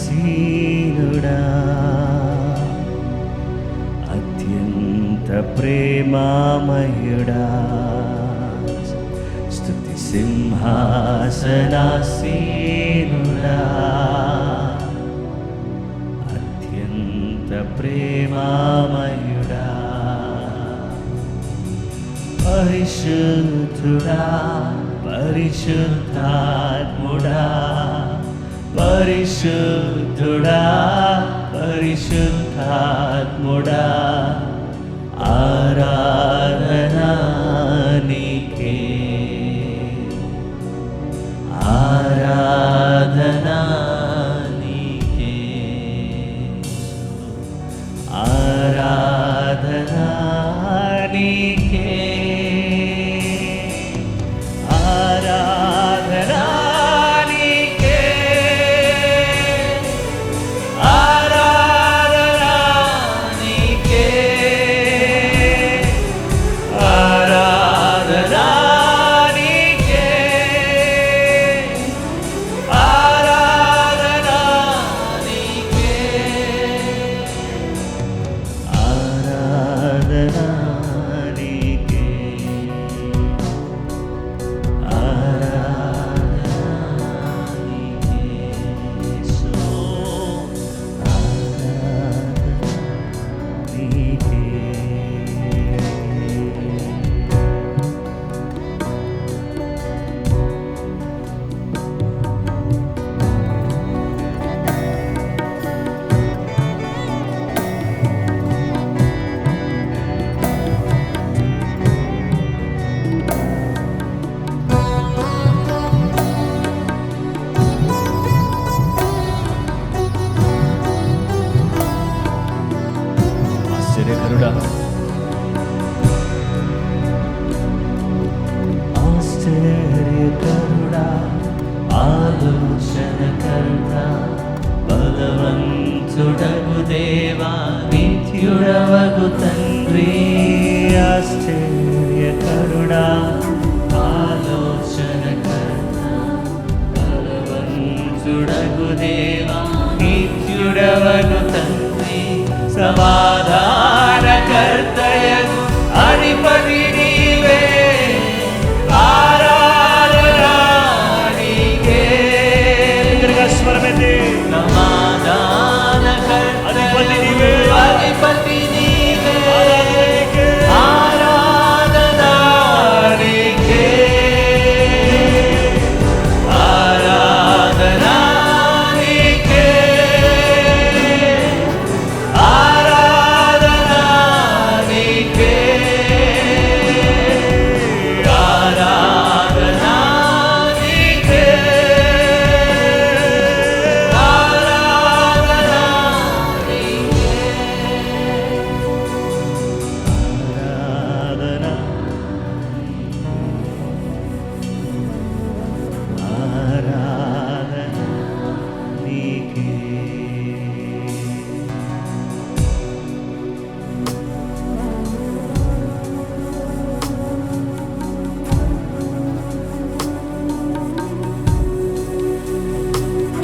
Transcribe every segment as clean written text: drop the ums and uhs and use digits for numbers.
సింహాసనాసీనుడా, అత్యంత ప్రేమామయుడా, స్తుతి సింహాసనాసీనుడా, అత్యంత ప్రేమామయుడా, పరిశుద్ధుడా, పరిశుద్ధాత్ముడా, పరిశుద్ధుడా, పరిశుద్ధాత్ముడా, ఆరాధనా నీకే, ఆరాధనా నీకే, ఆరాధనా నీకే, ఆరాధనా నీకే, ఆరాధనా నీకే, ఆరాధనా నీకే, ఆరాధనా నీకే, ఆరాధనా నీకే, ఆశ్చర్యకరుడా, ఆశ్చర్యకరుడా, ఆలోచనకర్త, బలవంతుడగు దేవా, నిత్యుడవగు తండ్రి. ఆశ్చర్యకరుడా, ఆలోచనకర్త, బలవంతుడగు దేవా, నిత్యుడవగు తండ్రి, సమాధానకర్తయగు అధిపతి నీవే, ఆరాధనా నీకే. స్వరమెత్తి అధిపతి నీవే, అధిపతి నీవే, ఆరాధనా నీకే, ఆరాధనా నీకే, ఆరాధనా నీకే, ఆరాధనా నీకే, ఆరాధనా నీకే, ఆరాధనా, ఆరాధనా నీకే.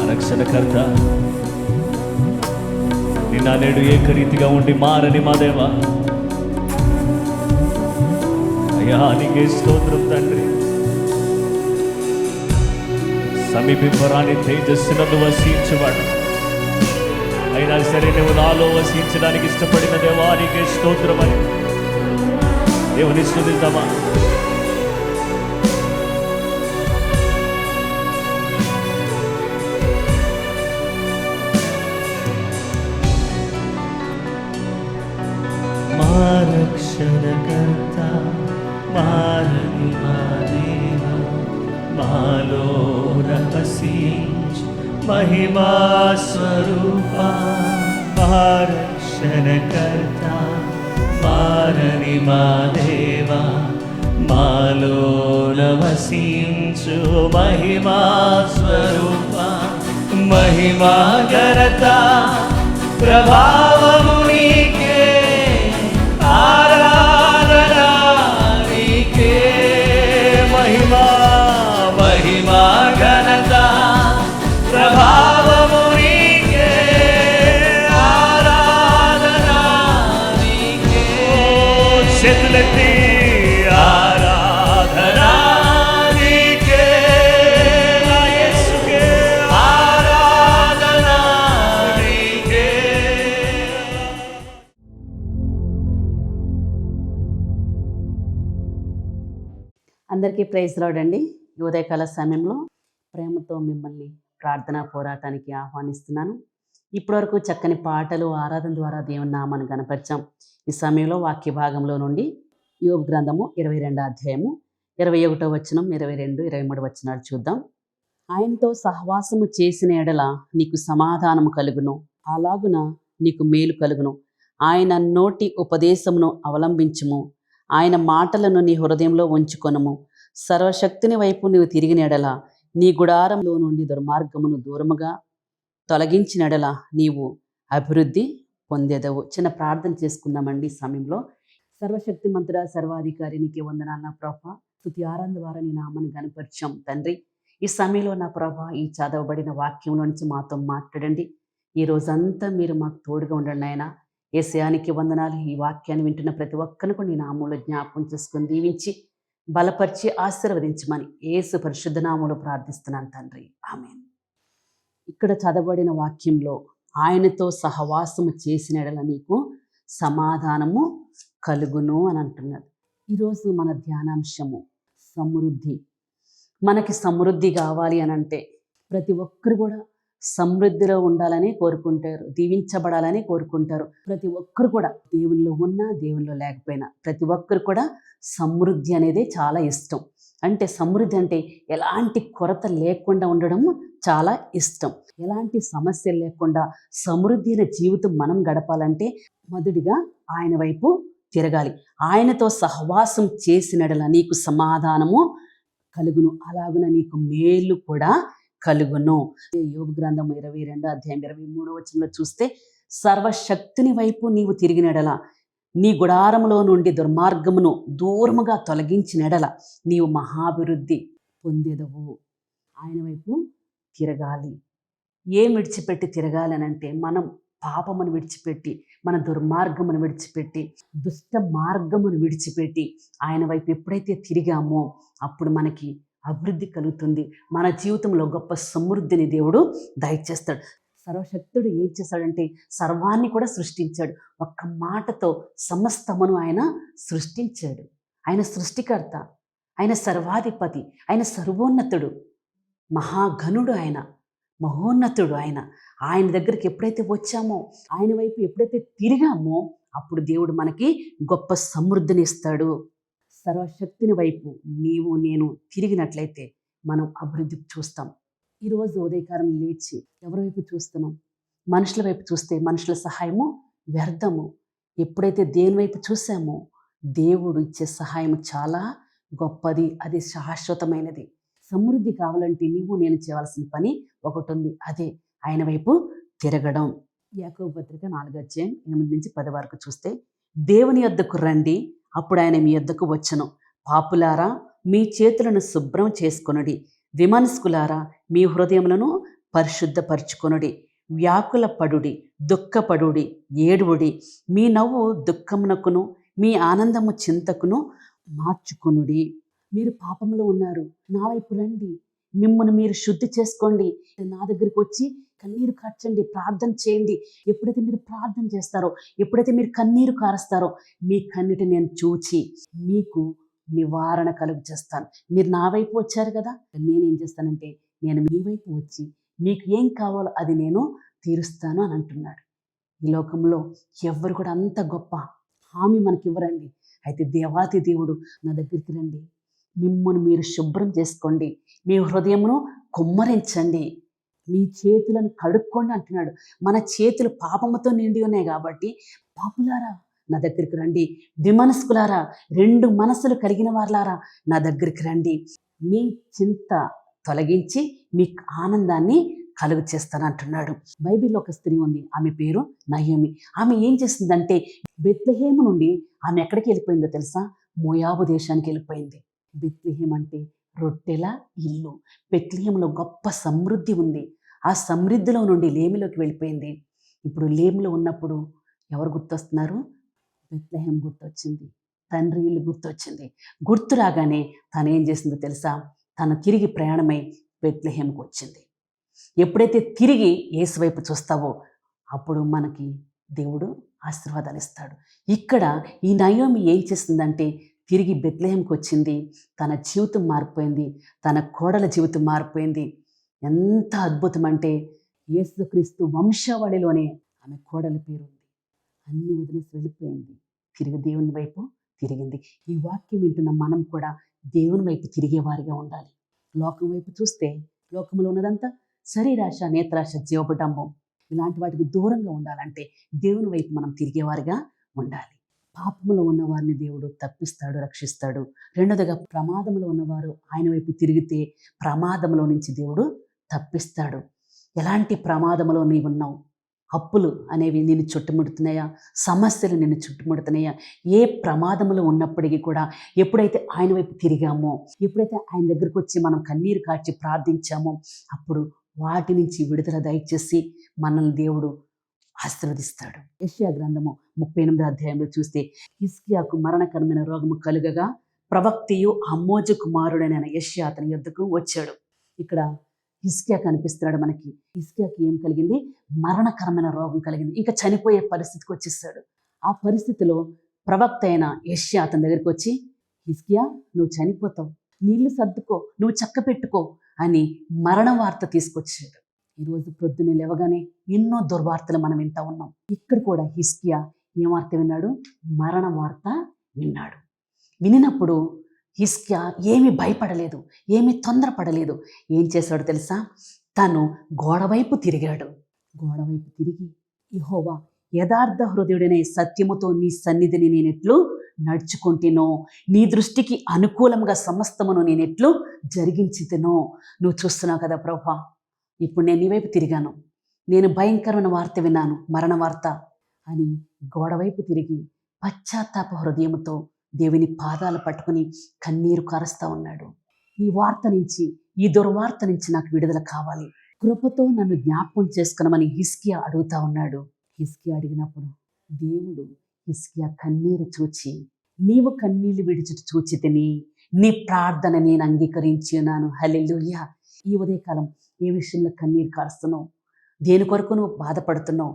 రక్షణకర్త, నిన్న నేడు ఏకరీతిగా ఉండి మారని మా దేవా, అయ్యా నీకే స్తోత్రం తండ్రి. సమీపింపరాని తేజస్సులను వసించువాడు, అయినా సరే నువ్వు నాలో వసించడానికి ఇష్టపడిన దేవా నీకే స్తోత్రం అని దేవుని స్తుతిద్దామా. మా రక్షణకర్త, మారని మా దేవా, మాలో రహసించు మహిమా స్వరూపా, మా రక్షణకర్త, మారని మా దేవా, మాలో వసించు మహిమా స్వరూపా, మహిమా ఘనత ప్రభావము నీకే, ఆరాధనా నీకే, మహిమా మహిమా ఘనత అందరికీ ప్రైజ్ లార్డ్ అండి. ఈ ఉదయకాల సమయంలో ప్రేమతో మిమ్మల్ని ప్రార్థనా పోరాటానికి ఆహ్వానిస్తున్నాను. ఇప్పటివరకు చక్కని పాటలు, ఆరాధన ద్వారా దేవుని నామాన్ని గణపరిచాం. ఈ సమయంలో వాక్య భాగంలో నుండి యోబు గ్రంథము 22 అధ్యాయము 21 వచనం, 22, 23 వచనాలు చూద్దాం. ఆయనతో సహవాసము చేసిన ఎడల నీకు సమాధానము కలుగును, అలాగున నీకు మేలు కలుగును. ఆయన నోటి ఉపదేశమును అవలంబించుము, ఆయన మాటలను నీ హృదయంలో ఉంచుకొనుము. సర్వశక్తిని వైపు నీవు తిరిగిన ఎడల నీ గుడారంలో నుండి దుర్మార్గమును దూరముగా తొలగించిన ఎడల నీవు అభివృద్ధి పొందేదవు. చిన్న ప్రార్థన చేసుకుందామండి. ఈ సమయంలో సర్వశక్తి మంతుడా, సర్వాధికారి, నీకే వందనాలు నా ప్రభా. స్తుతి ఆరాధన ద్వారా నీ నామాన్ని గణపరిచాం తండ్రి. ఈ సమయంలో నా ప్రభా, ఈ చదవబడిన వాక్యంలో నుంచి మాతో మాట్లాడండి. ఈ రోజంతా మీరు మాకు తోడుగా ఉండండి ఆయన. యేసయానికి వందనాలు. ఈ వాక్యాన్ని వింటున్న ప్రతి ఒక్కరిని కూడా నీ నామంలో జ్ఞాపకం చేసుకొని దీవించి బలపరిచి ఆశీర్వదించమని యేసు పరిశుద్ధ నామంలో ప్రార్థిస్తున్నాను తండ్రి, ఆమేన్. ఇక్కడ చదవబడిన వాక్యంలో ఆయనతో సహవాసము చేసిన ఎడల నీకు సమాధానము కలుగును అని అంటున్నాడు. ఈరోజు మన ధ్యానాంశము సమృద్ధి. మనకి సమృద్ధి కావాలి అని అంటే ప్రతి ఒక్కరు కూడా సమృద్ధిలో ఉండాలని కోరుకుంటారు, దీవించబడాలని కోరుకుంటారు. ప్రతి ఒక్కరు కూడా దేవునిలో ఉన్నా దేవునిలో లేకపోయినా ప్రతి ఒక్కరు కూడా సమృద్ధి అనేది చాలా ఇష్టం. అంటే సమృద్ధి అంటే ఎలాంటి కొరత లేకుండా ఉండడం చాలా ఇష్టం. ఎలాంటి సమస్యలు లేకుండా సమృద్ధి అయిన జీవితం మనం గడపాలంటే మొదటిగా ఆయన వైపు తిరగాలి. ఆయనతో సహవాసం చేసినడల నీకు సమాధానము కలుగును, అలాగున నీకు మేలు కూడా కలుగును. యోబు గ్రంథం 22 అధ్యాయం 23 వచనంలో చూస్తే, సర్వశక్తిని వైపు నీవు తిరిగినడల నీ గుడారములో నుండి దుర్మార్గమును దూరముగా తొలగించినడల నీవు మహాభివృద్ధి పొందేదవు. ఆయన వైపు తిరగాలి. ఏం విడిచిపెట్టి తిరగాలి అని అంటే, మనం పాపమును విడిచిపెట్టి, మన దుర్మార్గమును విడిచిపెట్టి, దుష్ట మార్గమును విడిచిపెట్టి ఆయన వైపు ఎప్పుడైతే తిరిగామో అప్పుడు మనకి అభివృద్ధి కలుగుతుంది. మన జీవితంలో గొప్ప సమృద్ధిని దేవుడు దయచేస్తాడు. సర్వశక్తుడు ఏం చేశాడంటే సర్వాన్ని కూడా సృష్టించాడు. ఒక్క మాటతో సమస్తమును ఆయన సృష్టించాడు. ఆయన సృష్టికర్త, ఆయన సర్వాధిపతి, ఆయన సర్వోన్నతుడు, మహాఘనుడు, ఆయన మహోన్నతుడు. ఆయన దగ్గరికి ఎప్పుడైతే వచ్చామో, ఆయన వైపు ఎప్పుడైతే తిరిగామో అప్పుడు దేవుడు మనకి గొప్ప సమృద్ధిని ఇస్తాడు. సర్వశక్తిని వైపు నీవు నేను తిరిగినట్లయితే మనం అభివృద్ధి చూస్తాం. ఈరోజు ఉదయకాలం లేచి ఎవరి వైపు చూస్తున్నాం? మనుషుల వైపు చూస్తే మనుషుల సహాయము వ్యర్థము. ఎప్పుడైతే దేవుని వైపు చూసామో దేవుడు ఇచ్చే సహాయం చాలా గొప్పది, అది శాశ్వతమైనది. సమృద్ధి కావాలంటే నీవు నేను చేయవలసిన పని ఒకటి ఉంది, అదే ఆయన వైపు తిరగడం. యాకోబు పత్రిక 4 అధ్యాయం 8 నుంచి 10 వరకు చూస్తే, దేవుని యొద్దకు రండి, అప్పుడు ఆయన మీ యొద్దకు వచ్చును. పాపులారా మీ చేతులను శుభ్రం చేసుకొనుడి, విమనస్కులారా మీ హృదయములను పరిశుద్ధపరచుకొనుడి. వ్యాకుల పడుడి, దుఃఖపడుడి, ఏడువుడి. మీ నవ్వు దుఃఖమునకును మీ ఆనందము చింతకును మార్చుకొనుడి. మీరు పాపంలో ఉన్నారు, నా వైపు రండి, మిమ్మల్ని మీరు శుద్ధి చేసుకోండి, నా దగ్గరికి వచ్చి కన్నీరు కార్చండి, ప్రార్థన చేయండి. ఎప్పుడైతే మీరు ప్రార్థన చేస్తారో, ఎప్పుడైతే మీరు కన్నీరు కారుస్తారో, మీ కన్నీటి నేను చూచి మీకు నివారణ కలుగు చేస్తాను. మీరు నా వైపు వచ్చారు కదా, నేనేం చేస్తానంటే నేను మీ వైపు వచ్చి మీకు ఏం కావాలో అది నేను తీరుస్తాను అని అంటున్నాడు. ఈ లోకంలో ఎవరు కూడా అంత గొప్ప హామీ మనకి ఇవ్వరండి. అయితే దేవాతి దేవుడు నా దగ్గరికి రండి, మిమ్మల్ని మీరు శుభ్రం చేసుకోండి, మీ హృదయమును కుమ్మరించండి, మీ చేతులను కడుక్కోండి అంటున్నాడు. మన చేతులు పాపముతో నిండి ఉన్నాయి కాబట్టి, పాపులారా నా దగ్గరికి రండి, విమనస్కులారా, 2 మనసులు కలిగిన వారులారా నా దగ్గరికి రండి, మీ చింత తొలగించి మీకు ఆనందాన్ని కలుగు చేస్తాను అంటున్నాడు. బైబిల్లో ఒక స్త్రీ ఉంది, ఆమె పేరు నయోమి. ఆమె ఏం చేసిందంటే బెత్లెహేము నుండి ఆమె ఎక్కడికి వెళ్ళిపోయిందో తెలుసా? మోయాబు దేశానికి వెళ్ళిపోయింది. బెత్లెహేం అంటే రొట్టెల ఇల్లు. బెత్లెహేములో గొప్ప సమృద్ధి ఉంది. ఆ సమృద్ధిలో నుండి లేమిలోకి వెళ్ళిపోయింది. ఇప్పుడు లేమిలో ఉన్నప్పుడు ఎవరు గుర్తొస్తున్నారు? బెత్లెహేం గుర్తొచ్చింది, తండ్రి ఇల్లు గుర్తొచ్చింది. గుర్తు రాగానే తను ఏం చేసిందో తెలుసా? తను తిరిగి ప్రయాణమై బెత్లెహేంకు వచ్చింది. ఎప్పుడైతే తిరిగి యేసు వైపు చూస్తావో అప్పుడు మనకి దేవుడు ఆశీర్వాదాలు ఇస్తాడు. ఇక్కడ ఈ నయోమి ఏం చేసిందంటే తిరిగి బెత్లెహేంకి వచ్చింది. తన జీవితం మారిపోయింది. తన కోడల జీవితం మారిపోయింది. ఎంత అద్భుతం అంటే యేసుక్రీస్తు వంశావళిలోనే ఆమె కోడల పేరు ఉంది. అన్ని వదిలేసి వెళ్ళిపోయింది. తిరిగి దేవుని వైపు తిరిగింది. ఈ వాక్యం వింటున్న మనం కూడా దేవుని వైపు తిరిగేవారిగా ఉండాలి. లోకం వైపు చూస్తే లోకంలో ఉన్నదంతా శరీరాశ, నేత్రాశ, జీవపటంబం, ఇలాంటి వాటికి దూరంగా ఉండాలంటే దేవుని వైపు మనం తిరిగేవారిగా ఉండాలి. పాపములో ఉన్న వారిని దేవుడు తప్పిస్తాడు, రక్షిస్తాడు. రెండోదిగా ప్రమాదంలో ఉన్నవారు ఆయన వైపు తిరిగితే ప్రమాదంలో నుంచి దేవుడు తప్పిస్తాడు. ఎలాంటి ప్రమాదంలో నీవున్నావు? అప్పులు అనేవి నిన్ను చుట్టుముడుతున్నాయా? సమస్యలు నిన్ను చుట్టుముడుతున్నాయా? ఏ ప్రమాదంలో ఉన్నప్పటికీ కూడా ఎప్పుడైతే ఆయన వైపు తిరిగామో, ఎప్పుడైతే ఆయన దగ్గరికి వచ్చి మనం కన్నీరు కార్చి ప్రార్థించామో, అప్పుడు వాటి నుంచి విడుదల దయచేసి మనల్ని దేవుడు ఆశీర్వదిస్తాడు. యెషయా గ్రంథము 38వ అధ్యాయంలో చూస్తే హిజ్కియాకు మరణకరమైన రోగము కలుగగా ప్రవక్తయు ఆమోజు కుమారుడైన యెషయా అతని యొద్దకు వచ్చాడు. ఇక్కడ హిజ్కియా కనిపిస్తున్నాడు మనకి. హిజ్కియాకి ఏం కలిగింది? మరణకరమైన రోగం కలిగింది. ఇంకా చనిపోయే పరిస్థితికి వచ్చేసాడు. ఆ పరిస్థితిలో ప్రవక్త అయిన యెషయా అతని దగ్గరికి వచ్చి, హిజ్కియా, నువ్వు చనిపోతావు, నీళ్లు సర్దుకో, నువ్వు చక్క పెట్టుకో అని మరణ వార్త తీసుకొచ్చాడు. ఈరోజు ప్రొద్దున లేవగానే ఎన్నో దుర్వార్తలు మనం వింటా ఉన్నాం. ఇక్కడ కూడా హిజ్కియా ఏం వార్త విన్నాడు? మరణ వార్త విన్నాడు. వినినప్పుడు హిజ్కియా ఏమీ భయపడలేదు, ఏమీ తొందరపడలేదు. ఏం చేశాడో తెలుసా? తను గోడవైపు తిరిగాడు. గోడవైపు తిరిగి, యెహోవా, యథార్థ హృదయుడనే సత్యముతో నీ సన్నిధిని నేనెట్లు నడుచుకుంటేనో, నీ దృష్టికి అనుకూలంగా సమస్తమును నేనెట్లు జరిగించితేనో. నువ్వు చూస్తున్నావు కదా ప్రభువా, ఇప్పుడు నేను నీ వైపు తిరిగాను, నేను భయంకరమైన వార్త విన్నాను, మరణ వార్త అని గోడవైపు తిరిగి పశ్చాత్తాప హృదయంతో దేవుని పాదాలు పట్టుకుని కన్నీరు కారుస్తా ఉన్నాడు. ఈ వార్త నుంచి, ఈ దుర్వార్త నుంచి నాకు విడుదల కావాలి, కృపతో నన్ను జ్ఞాపకం చేసుకునమని హిజ్కియా అడుగుతా ఉన్నాడు. హిజ్కియా అడిగినప్పుడు దేవుడు హిజ్కియా కన్నీరు చూచి, నీవు కన్నీళ్లు విడిచుట చూచితిని, నీ ప్రార్థన నేను అంగీకరించి ఉన్నాను. హల్లెలూయా. ఈ ఉదయకాలం ఏ విషయంలో కన్నీరు కారుస్తున్నావు? దేని కొరకు నువ్వు బాధపడుతున్నావు?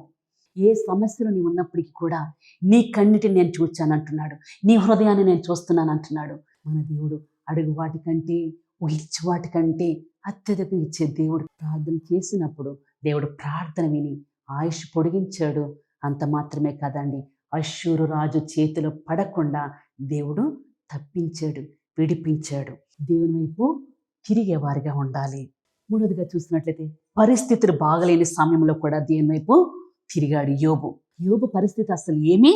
ఏ సమస్యలు నీవు ఉన్నప్పటికీ కూడా నీ కన్నిటిని నేను చూచానంటున్నాడు, నీ హృదయాన్ని నేను చూస్తున్నాను అంటున్నాడు. మన దేవుడు అడుగు వాటికంటే, ఊహించు వాటికంటే అత్యధికం ఇచ్చే దేవుడు. ప్రార్థన చేసినప్పుడు దేవుడు ప్రార్థన విని ఆయుష్ పొడిగించాడు. అంత మాత్రమే కాదండి, అష్షూరు రాజు చేతిలో పడకుండా దేవుడు తప్పించాడు, విడిపించాడు. దేవుని వైపు తిరిగేవారిగా ఉండాలి. మూడవదిగా చూసినట్లయితే పరిస్థితులు బాగలేని సమయంలో కూడా దేవుని వైపు తిరిగాడు యోబు. యోబు పరిస్థితి అసలు ఏమీ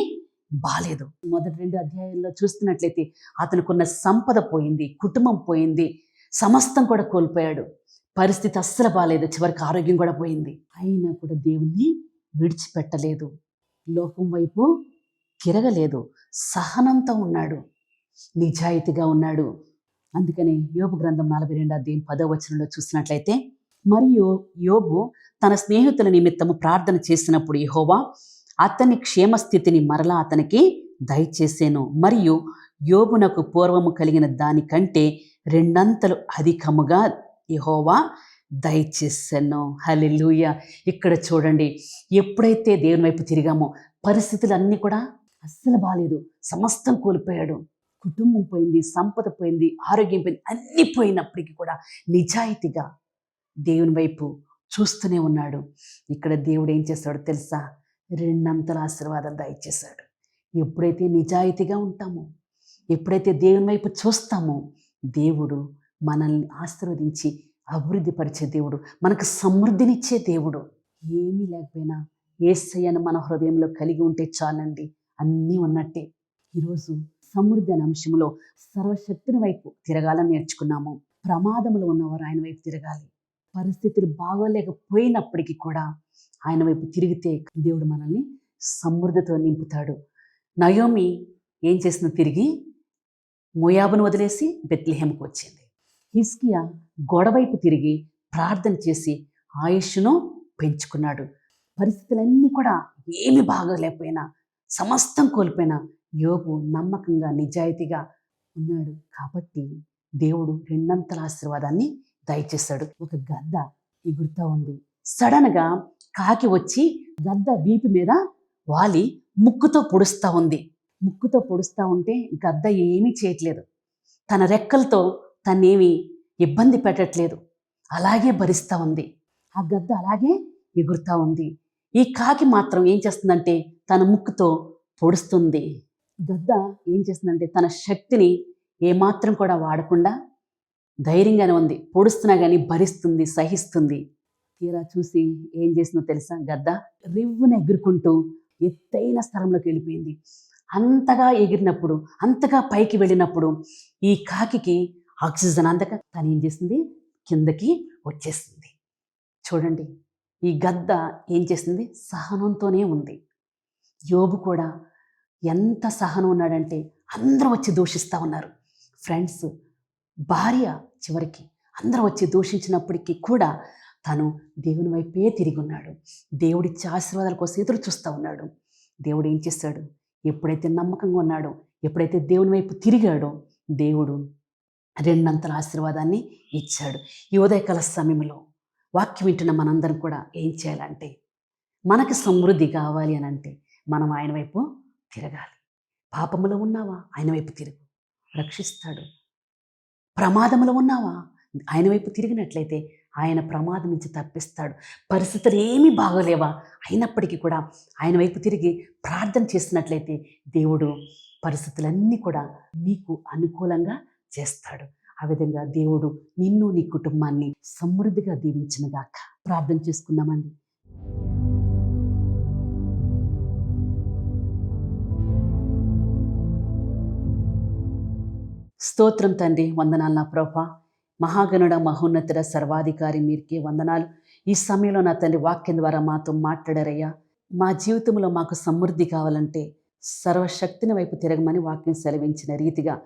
బాలేదు. మొదటి 2 అధ్యాయాల్లో చూస్తున్నట్లయితే అతనుకున్న సంపద పోయింది, కుటుంబం పోయింది, సమస్తం కూడా కోల్పోయాడు. పరిస్థితి అస్సలు బాలేదు, చివరికి ఆరోగ్యం కూడా పోయింది. అయినా కూడా దేవుణ్ణి విడిచిపెట్టలేదు, లోకం వైపు తిరగలేదు, సహనంతో ఉన్నాడు, నిజాయితీగా ఉన్నాడు. అందుకని యోబు గ్రంథం 42వ అధ్యాయం 10వ వచనంలో చూసినట్లయితే, మరియు యోబు తన స్నేహితుల నిమిత్తము ప్రార్థన చేసినప్పుడు యెహోవా అతని క్షేమస్థితిని మరలా అతనికి దయచేసెను, మరియు యోబునకు పూర్వము కలిగిన దానికంటే 2 అంతలు అధికముగా యెహోవా దయచేసెను. హల్లెలూయా. ఇక్కడ చూడండి, ఎప్పుడైతే దేవుని వైపు తిరిగామో పరిస్థితులన్నీ కూడా అస్సలు బాలేదు, సమస్తం కోల్పోయాడు. కుటుంబం పోయింది, సంపద పోయింది, ఆరోగ్యం పోయింది, అన్నీ పోయినప్పటికీ కూడా నిజాయితీగా దేవుని వైపు చూస్తూనే ఉన్నాడు. ఇక్కడ దేవుడు ఏం చేస్తాడో తెలుసా? 2 అంతల ఆశీర్వాదం దయచేశాడు. ఎప్పుడైతే నిజాయితీగా ఉంటామో, ఎప్పుడైతే దేవుని వైపు చూస్తామో, దేవుడు మనల్ని ఆశీర్వదించి అభివృద్ధి పరిచే దేవుడు, మనకు సమృద్ధినిచ్చే దేవుడు. ఏమీ లేకపోయినా యేసయ్యను మన హృదయంలో కలిగి ఉంటే చాలండి, అన్నీ ఉన్నట్టే. ఈరోజు సమృద్ధి అనే అంశంలో సర్వశక్తిని వైపు తిరగాలని నేర్చుకున్నాము. ప్రమాదములు ఉన్నవారు ఆయన వైపు తిరగాలి. పరిస్థితులు బాగోలేకపోయినప్పటికీ కూడా ఆయన వైపు తిరిగితే దేవుడు మనల్ని సమృద్ధితో నింపుతాడు. నయోమి ఏం చేసిందో, తిరిగి మోయాబును వదిలేసి బెత్లెహేముకు వచ్చింది. హిజ్కియా గోడవైపు తిరిగి ప్రార్థన చేసి ఆయుష్ను పెంచుకున్నాడు. పరిస్థితులన్నీ కూడా ఏమి బాగోలేకపోయినా, సమస్తం కోల్పోయినా యోబు నమ్మకంగా నిజాయితీగా ఉన్నాడు. కాబట్టి దేవుడు 2 అంతల ఆశీర్వాదాన్ని దయచేశాడు. ఒక గద్ద ఎగురుతా ఉంది. సడన్గా కాకి వచ్చి గద్ద వీపు మీద వాలి ముక్కుతో పొడుస్తూ ఉంది. ముక్కుతో పొడుస్తూ ఉంటే గద్ద ఏమీ చేయట్లేదు. తన రెక్కలతో తన్నేమి ఇబ్బంది పెట్టట్లేదు. అలాగే భరిస్తూ ఉంది. ఆ గద్ద అలాగే ఎగురుతూ ఉంది. ఈ కాకి మాత్రం ఏం చేస్తుందంటే తన ముక్కుతో పొడుస్తుంది. గద్ద ఏం చేస్తుందంటే తన శక్తిని ఏమాత్రం కూడా వాడకుండా ధైర్యంగానే ఉంది. పొడుస్తున్నా కానీ భరిస్తుంది, సహిస్తుంది. తీరా చూసి ఏం చేసిందో తెలుసా? గద్ద రివ్వున ఎగురుకుంటూ ఎత్తైన స్థలంలోకి వెళ్ళిపోయింది. అంతగా ఎగిరినప్పుడు, అంతగా పైకి వెళ్ళినప్పుడు ఈ కాకికి ఆక్సిజన్ అందక తను ఏం చేసింది? కిందకి వచ్చేసింది. చూడండి, ఈ గద్ద ఏం చేసింది? సహనంతోనే ఉంది. యోబు కూడా ఎంత సహనం ఉన్నాడంటే అందరూ వచ్చి దూషిస్తూ ఉన్నారు. ఫ్రెండ్స్, భార్య, చివరికి అందరూ వచ్చి దూషించినప్పటికీ కూడా తను దేవుని వైపే తిరిగి ఉన్నాడు. దేవుడిచ్చే ఆశీర్వాదాల కోసం ఎదురు చూస్తూ ఉన్నాడు. దేవుడు ఏం చేశాడు? ఎప్పుడైతే నమ్మకంగా ఉన్నాడో, ఎప్పుడైతే దేవుని వైపు తిరిగాడో, దేవుడు రెండంతల ఆశీర్వాదాన్ని ఇచ్చాడు. ఈ ఉదయకాల సమయంలో వాక్యం వింటున్న మనందరం కూడా ఏం చేయాలంటే, మనకి సమృద్ధి కావాలి అని అంటే మనం ఆయన వైపు తిరగాలి. పాపములో ఉన్నావా? ఆయన వైపు తిరుగు, రక్షిస్తాడు. ప్రమాదంలో ఉన్నావా? ఆయన వైపు తిరిగినట్లయితే ఆయన ప్రమాదం నుంచి తప్పిస్తాడు. పరిస్థితులు ఏమీ బాగోలేవా? అయినప్పటికీ కూడా ఆయన వైపు తిరిగి ప్రార్థన చేసినట్లయితే దేవుడు పరిస్థితులన్నీ కూడా నీకు అనుకూలంగా చేస్తాడు. ఆ విధంగా దేవుడు నిన్ను, నీ కుటుంబాన్ని సమృద్ధిగా దీవించునుగాక. ప్రార్థన చేసుకుందామండి. స్తోత్రం తండ్రి, వందనాలు నా ప్రభా. మహాగణుడ, మహోన్నతుడ, సర్వాధికారి మీరికే వందనాలు. ఈ సమయంలో నా తండ్రి వాక్యం ద్వారా మాతో మాట్లాడారయ్యా. మా జీవితంలో మాకు సమృద్ధి కావాలంటే సర్వశక్తిని వైపు తిరగమని వాక్యం సెలవించిన రీతిగా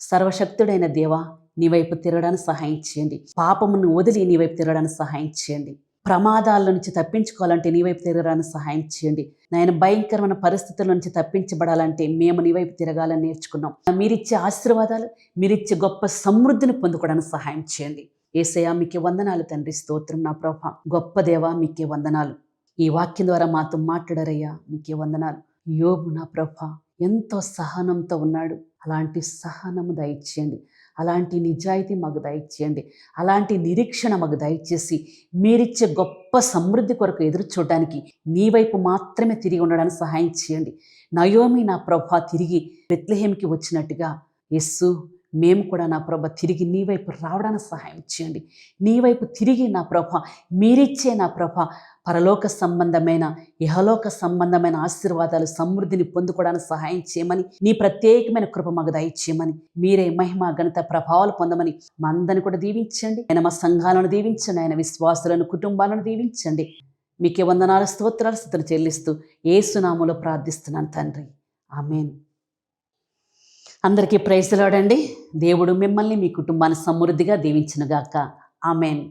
సర్వశక్తుడైన దేవా, నీ వైపు తిరగడానికి సహాయం చేయండి. పాపమును వదిలి నీ వైపు తిరగడానికి సహాయం చేయండి. ప్రమాదాల నుంచి తప్పించుకోవాలంటే నీ వైపు తిరగడానికి సహాయం చేయండి. నాయన, భయంకరమైన పరిస్థితుల నుంచి తప్పించబడాలంటే మేము నీ వైపు తిరగాలని నేర్చుకున్నాం. మీరిచ్చే ఆశీర్వాదాలు, మీరిచ్చే గొప్ప సమృద్ధిని పొందుకోవడానికి సహాయం చేయండి. యేసయ్యా, మీకే వందనాలు తండ్రి. స్తోత్రం నా ప్రభా. గొప్ప దేవా, మీకే వందనాలు. ఈ వాక్యం ద్వారా మాతో మాట్లాడారయ్యా, మీకే వందనాలు. యోబు నా ప్రభా ఎంతో సహనంతో ఉన్నాడు. అలాంటి సహనము దయచేయండి. అలాంటి నిజాయితీ మాకు దయచేయండి. అలాంటి నిరీక్షణ మాకు దయచేసి మీరిచ్చే గొప్ప సమృద్ధి కొరకు ఎదురు చూడడానికి నీ వైపు మాత్రమే తిరిగి ఉండడానికి సహాయం చేయండి. నయోమి నా ప్రభా తిరిగి బెత్లెహేంకి వచ్చినట్టుగా యేసు, మేము కూడా నా ప్రభ తిరిగి నీ వైపు రావడానికి సహాయం చేయండి. నీ వైపు తిరిగి నా ప్రభ మీరిచ్చే నా ప్రభ పరలోక సంబంధమైన, ఇహలోక సంబంధమైన ఆశీర్వాదాలు, సమృద్ధిని పొందుకోవడానికి సహాయం చేయమని, నీ ప్రత్యేకమైన కృప మాకు దయచేయమని, మీరే మహిమ, ఘనత, ప్రభావాలు పొందమని మా అందరిని కూడా దీవించండి. ఆయన మా సంఘాలను దీవించండి. ఆయన విశ్వాసులను, కుటుంబాలను దీవించండి. మీకే వందనాలు, స్తోత్రాలు, స్తుతులు చెల్లిస్తూ యేసు నామములో ప్రార్థిస్తున్నాను తండ్రి. ఆమేన్. అందరికీ ప్రైజ్ లార్డ్ అండి. దేవుడు మిమ్మల్ని, మీ కుటుంబాన్ని సమృద్ధిగా దీవించునుగాక. ఆమేన్.